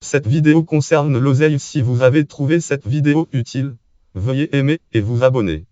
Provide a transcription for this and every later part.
Cette vidéo concerne l'Oseille. Si vous avez trouvé cette vidéo utile, veuillez aimer et vous abonner.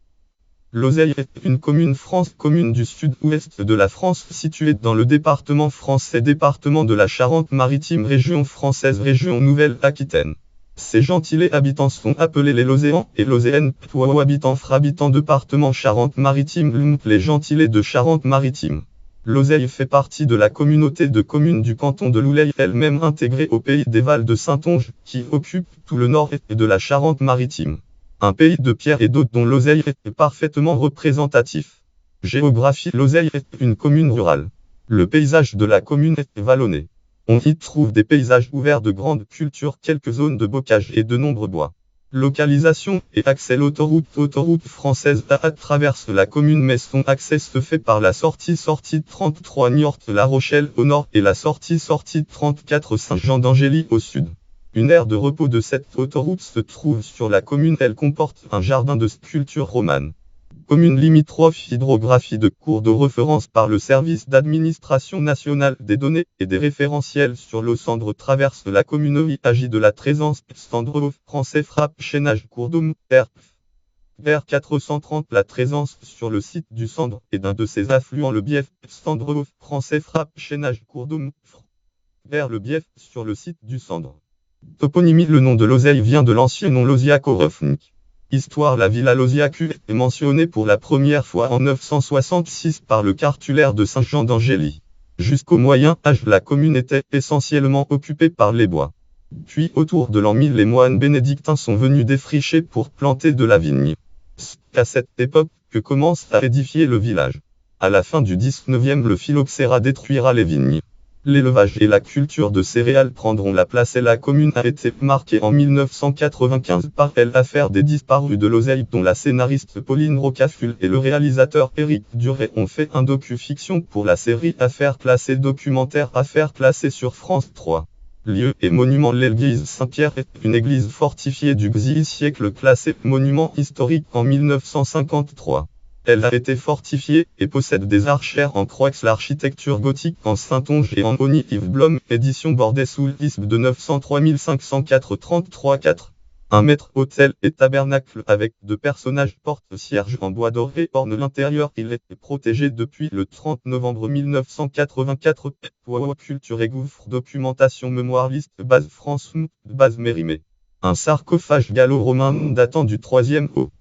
L'Oseille est une commune commune du sud-ouest de la France située dans le département français département de la Charente-Maritime région française région Nouvelle-Aquitaine. Ses gentilés habitants sont appelés les Lozéans et Lozéennes, ou habitants département Charente-Maritime les gentilés de Charente-Maritime. L'Oseille fait partie de la communauté de communes du canton de Loulay, elle-même intégrée au pays des Vals de Saintonge, qui occupe tout le nord de la Charente-Maritime. Un pays de pierre et d'eau dont l'Oseille est parfaitement représentatif. Géographie. L'Oseille est une commune rurale. Le paysage de la commune est vallonné. On y trouve des paysages ouverts de grande culture, quelques zones de bocage et de nombreux bois. Localisation et accès. L'autoroute française A traverse la commune, mais son accès se fait par la sortie 33 Niort-La Rochelle au nord et la sortie 34 Saint-Jean d'Angély au sud. Une aire de repos de cette autoroute se trouve sur la commune. Elle comporte un jardin de sculptures romanes. Commune limitrophe. Hydrographie de cours de référence par le service d'administration nationale des données et des référentiels sur l'eau. Cendre traverse la commune. Il agit de la Trésance, Cendre français frappe chaînage cours d'eau, vers 430 la Trésance sur le site du Cendre et d'un de ses affluents le Bief, Cendre français frappe chaînage cours d'eau, vers le Bief sur le site du Cendre. Toponymie. Le nom de l'Oseille vient de l'ancien nom Loziaco-Rofnik. Histoire. La villa Loziacu est mentionnée pour la première fois en 966 par le cartulaire de Saint-Jean d'Angély. Jusqu'au Moyen Âge, la commune était essentiellement occupée par les bois. Puis autour de l'an 1000, les moines bénédictins sont venus défricher pour planter de la vigne. C'est à cette époque que commence à édifier le village. À la fin du 19e, le phylloxéra détruira les vignes. L'élevage et la culture de céréales prendront la place et la commune a été marquée en 1995 par l'affaire des disparus de l'Oseille, dont la scénariste Pauline Rocaful et le réalisateur Éric Duret ont fait un docu-fiction pour la série Affaires classées documentaire Affaires classées sur France 3. Lieu et monument. L'église Saint-Pierre est une église fortifiée du XI siècle classée monument historique en 1953. Elle a été fortifiée et possède des archères en croix. L'architecture gothique en Saintonge et en Honny Yves Blom, édition Bordet sous l'isbe de 903 504 33 4. Un maître-autel et tabernacle avec deux personnages porte-cierges en bois doré orne l'intérieur. Il est protégé depuis le 30 novembre 1984. Culture et gouffre. Documentation. Mémoire. Liste. Base France. Base Mérimée. Un sarcophage gallo-romain datant du 3e au